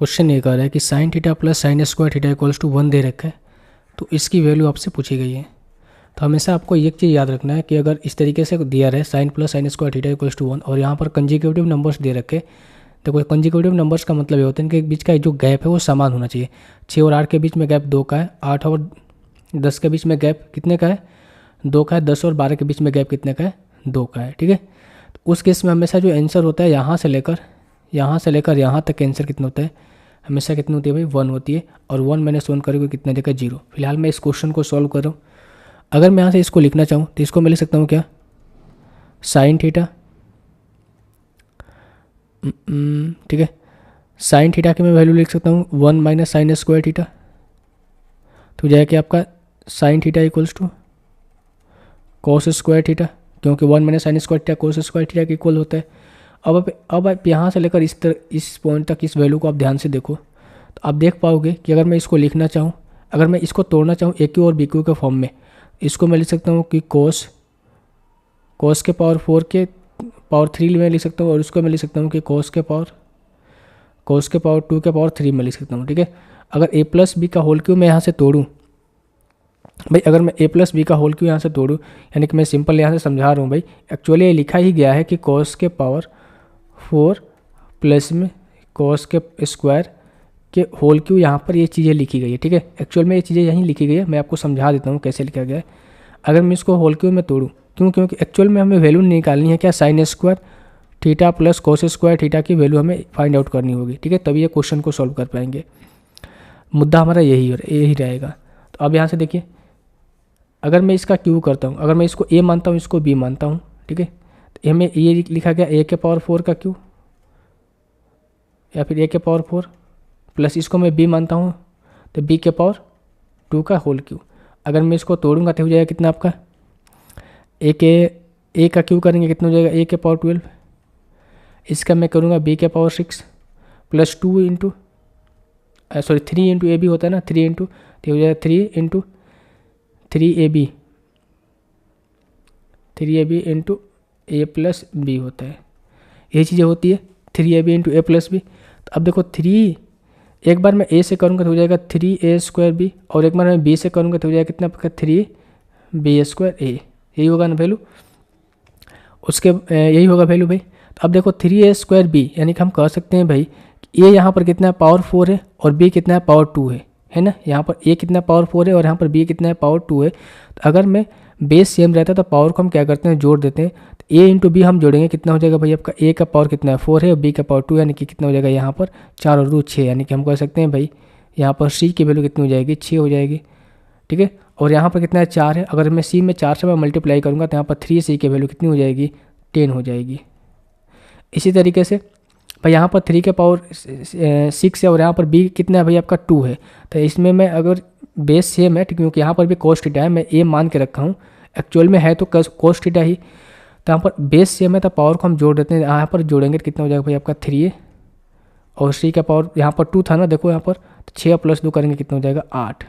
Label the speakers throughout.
Speaker 1: Question ये कह रहा है कि sine theta plus sine square theta equals to 1 दे रखा है, तो इसकी वैल्यू आपसे पूछी गई है। तो हमेशा आपको एक चीज़ याद रखना है कि अगर इस तरीके से दिया रहे sine plus sine square theta equals to 1 और यहाँ पर कंजिक्यूटिव नंबर्स दे रखे, तो कोई कंजिक्यूटिव नंबर्स का मतलब ये होता है कि बीच का जो गैप है वो समान होना चाहिए। 6 और 8 के बीच में गैप 2 का है, 8 और 10 के बीच में गैप कितने का है, 2 का है, 10 और 12 के बीच में गैप कितने का है, 2 का है। ठीक है, तो उस केस में हमेशा जो आंसर होता है यहाँ से लेकर यहाँ तक आंसर कितना होता है, हमेशा कितनी होती है भाई, 1 होती है। और 1 माइनस 1 करोगे कितना देगा, 0। फिलहाल मैं इस क्वेश्चन को सॉल्व कर रहा हूँ। अगर मैं यहाँ से इसको लिखना चाहूँ तो इसको मैं लिख सकता हूँ क्या, साइन थीटा, ठीक है, साइन थीटा की मैं वैल्यू लिख सकता हूँ 1 माइनस साइन स्क्वायर थीटा, तो जाए कि आपका sine theta equals to cos square theta, क्योंकि 1 minus sine square theta cos square theta के इक्वल होता है। अब आप यहाँ से लेकर इस पॉइंट तक इस वैल्यू को आप ध्यान से देखो, तो आप देख पाओगे कि अगर मैं इसको लिखना चाहूँ, अगर मैं इसको तोड़ना चाहूँ ए क्यू और बी क्यू के फॉर्म में, इसको मैं लिख सकता हूँ कि कोस के पावर 4 के पावर 3 में लिख सकता हूँ, और उसको मैं लिख सकता हूँ कि कोस के पावर 2 के पावर 3 में लिख सकता हूँ। ठीक है, अगर ए प्लस बी का होल क्यू मैं यहाँ से तोड़ूँ भाई, अगर मैं ए प्लस बी का होल क्यू यहाँ से तोड़ूँ, यानी कि मैं सिंपल यहाँ से समझा रहा हूँ भाई, एक्चुअली ये लिखा ही गया है कि कोस के पावर 4 प्लस में कोस के स्क्वायर के होल क्यू, यहाँ पर ये चीज़ें लिखी गई है। ठीक है, एक्चुअल में ये चीज़ें यहीं लिखी गई है, मैं आपको समझा देता हूँ कैसे लिखा गया है। अगर मैं इसको होल क्यू में तोड़ूँ, क्योंकि एक्चुअल में हमें वैल्यू निकालनी है क्या, sign square theta plus cos square theta की वैल्यू हमें फाइंड आउट करनी होगी। ठीक है, तभी ये क्वेश्चन को सॉल्व कर पाएंगे। मुद्दा हमारा यही रहेगा। तो अब यहाँ से देखिए, अगर मैं इसका क्यू करता हूँ, अगर मैं इसको ए मानता हूँ, इसको बी मानता हूँ, ठीक है, तो हमें ये लिखा गया ए के पावर 4 का क्यू, या फिर ए के पावर 4 प्लस इसको मैं बी मानता हूँ तो बी के पावर 2 का होल क्यू। अगर मैं इसको तोड़ूंगा तो हो जाएगा कितना आपका, ए का क्यू करेंगे कितना हो जाएगा, ए के पावर 12, इसका मैं करूँगा बी के power 6 plus 2 into 3 into A B होता है ना, 3 इंटू, तो हो जाएगा 3 into 3ab into A plus B होता है, ये चीज़ें होती है 3ab into A plus B. तो अब देखो 3, एक बार मैं ए से करूँगा तो हो जाएगा 3a स्क्वायर बी, और एक बार मैं बी से करूँगा तो हो जाएगा कितना आपका 3b स्क्वायर ए, यही होगा ना वैल्यू, उसके यही होगा वैल्यू भाई। तो अब देखो 3a स्क्वायर बी, यानी कि हम कह सकते हैं भाई कि ए यहाँ पर कितना है, पावर 4 है, और बी कितना है, पावर 2 है ना। यहाँ पर ए कितना पावर 4 है और यहाँ पर बी कितना है, पावर 2 है। तो अगर मैं बेस सेम रहता है तो पावर को हम क्या करते हैं, जोड़ देते हैं। तो ए इंटू बी हम जोड़ेंगे, कितना हो जाएगा भाई आपका, ए का पावर कितना है 4 है और बी का पावर 2, यानी कि कितना हो जाएगा यहाँ पर 4 और 2 6, यानी कि हम कह सकते हैं भाई यहाँ पर सी की वैल्यू कितनी हो जाएगी, 6 हो जाएगी। ठीक है, और यहाँ पर कितना है 4 है, अगर मैं सी में 4 से मैं मल्टीप्लाई करूँगा तो यहाँ पर 3c की वैल्यू कितनी हो जाएगी, 10 हो जाएगी। इसी तरीके से भाई यहाँ पर 3 के पावर 6 है और यहाँ पर बी कितना है भाई आपका 2 है। तो इसमें मैं अगर बेस सेम है, क्योंकि यहाँ पर भी कोस थीटा है, मैं ए मान के रखा हूँ, एक्चुअल में है तो कोस थीटा ही, तो यहाँ पर बेस सेम है तो पावर को हम जोड़ देते हैं, यहाँ पर जोड़ेंगे तो कितना हो जाएगा भाई आपका 3a, और सी का पावर यहाँ पर 2 था ना, देखो यहाँ पर 6 प्लस 2 करेंगे कितना हो जाएगा 8।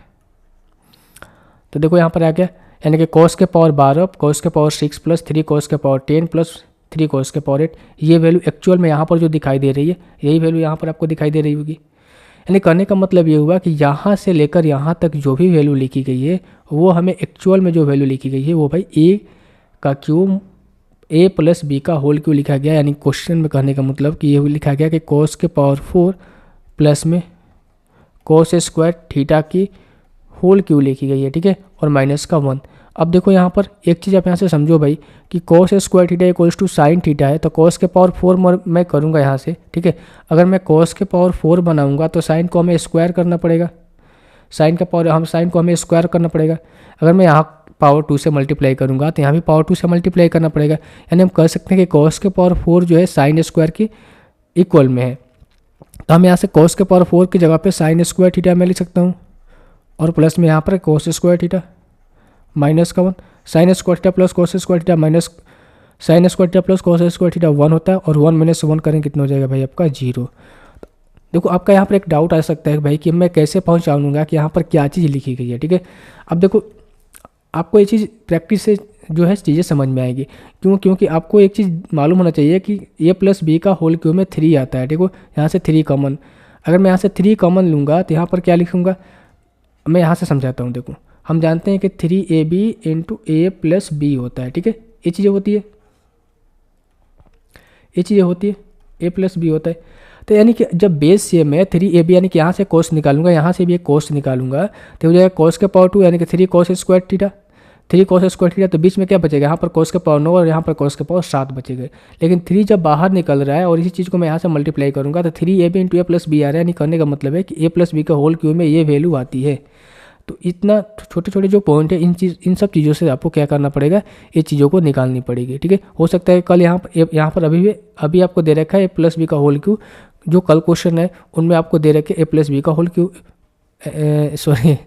Speaker 1: तो देखो यहाँ पर आ गया, यानी कि कोस के पावर 12 कोस के पावर 6 प्लस 3 कोस के पावर 10 प्लस 3 कोस के पावर 8, ये वैल्यू एक्चुअल में यहाँ पर जो दिखाई दे रही है, यही वैल्यू यहाँ पर आपको दिखाई दे रही होगी। यानी कहने का मतलब ये हुआ कि यहाँ से लेकर यहाँ तक जो भी वैल्यू लिखी गई है, वो हमें एक्चुअल में जो वैल्यू लिखी गई है वो भाई ए का क्यू, ए प्लस बी का होल क्यू लिखा गया। यानी क्वेश्चन में कहने का मतलब कि ये लिखा गया कि कोस के पावर 4 प्लस में कोस स्क्वायर थीटा की होल क्यू लिखी गई है। ठीक है, और माइनस का 1। अब देखो यहाँ पर एक चीज़ आप यहाँ से समझो भाई कि cos square theta equals to sine theta है, तो कोस के पावर 4 मैं करूँगा यहाँ से। ठीक है, अगर मैं कोस के पावर 4 बनाऊँगा तो साइन को हमें स्क्वायर करना पड़ेगा, साइन को हमें स्क्वायर करना पड़ेगा। अगर मैं यहाँ पावर 2 से मल्टीप्लाई करूँगा तो यहाँ भी पावर 2 से मल्टीप्लाई करना पड़ेगा। यानी हम कह सकते हैं कि कोस के पावर 4 जो है साइन स्क्वायर की इक्वल में है, तो हम यहाँ से कोस के पावर 4 की जगह पे साइन स्क्वायर थीटा मैं लिख सकता हूँ, और प्लस में यहाँ पर कोस स्क्वायर थीटा माइनस का 1, sign square theta plus cos square theta minus sine square theta plus cos square theta 1 होता है, और 1 माइनस 1 करें कितना हो जाएगा भाई आपका 0। देखो आपका यहाँ पर एक डाउट आ सकता है भाई कि मैं कैसे पहचानूंगा कि यहाँ पर क्या चीज़ लिखी गई है। ठीक है, अब देखो आपको ये चीज़ प्रैक्टिस से जो है चीज़ें समझ में आएगी, क्योंकि आपको एक चीज़ मालूम होना चाहिए कि ए प्लस बी का होल क्यू में 3 आता है। देखो यहाँ से 3 कॉमन, अगर मैं यहाँ से 3 कॉमन लूँगा तो यहाँ पर क्या लिखूँगा, मैं यहाँ से समझाता हूँ। देखो हम जानते हैं कि 3ab into A plus B होता है, ठीक है, ये चीज़ें होती है, ये चीज़ें होती है, ए प्लस बी होता है। तो यानी कि जब बेस सेम है 3ab, यानी कि यहाँ से कोस निकालूंगा, यहाँ से भी एक कोस निकालूंगा, तो हो जाएगा कोस के पावर 2 यानी कि 3 कोस स्क्वायर थीटा, 3 कोस स्क्वायर थीटा। तो बीच में क्या बचेगा, यहाँ पर कोस के पावर 9 और यहाँ पर कोस के पावर 7 बचेगा। लेकिन 3 जब बाहर निकल रहा है और इसी चीज़ को मैं यहाँ से मल्टीप्लाई करूँगा तो 3ab into A plus B आ रहा है, यानी करने का मतलब है कि ए प्लस बी का होल क्यूब में ये वैल्यू आती है। तो इतना छोटे छोटे जो पॉइंट है इन सब चीज़ों से आपको क्या करना पड़ेगा, ये चीज़ों को निकालनी पड़ेगी, ठीक है। हो सकता है कल यहाँ पर अभी आपको दे रखा है ए प्लस बी का होल क्यूब, जो कल क्वेश्चन है उनमें आपको दे रखे ए प्लस बी का होल क्यूब, सॉरी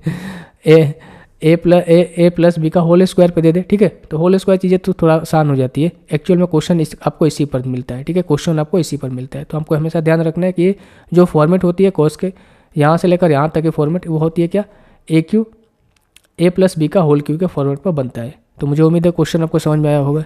Speaker 1: ए प्लस बी का होल स्क्वायर पे दे दे, ठीक है। तो होल स्क्वायर चीज़ें तो थोड़ा आसान हो जाती है, एक्चुअल में क्वेश्चन आपको इसी पर मिलता है, ठीक है, क्वेश्चन आपको इसी पर मिलता है। तो हमको हमेशा ध्यान रखना है कि जो फॉर्मेट होती है कोस के यहाँ से लेकर यहाँ तक की फॉर्मेट वो होती है क्या, ए क्यू ए प्लस बी का होल क्यू के फॉर्मेट पर बनता है। तो मुझे उम्मीद है क्वेश्चन आपको समझ में आया होगा।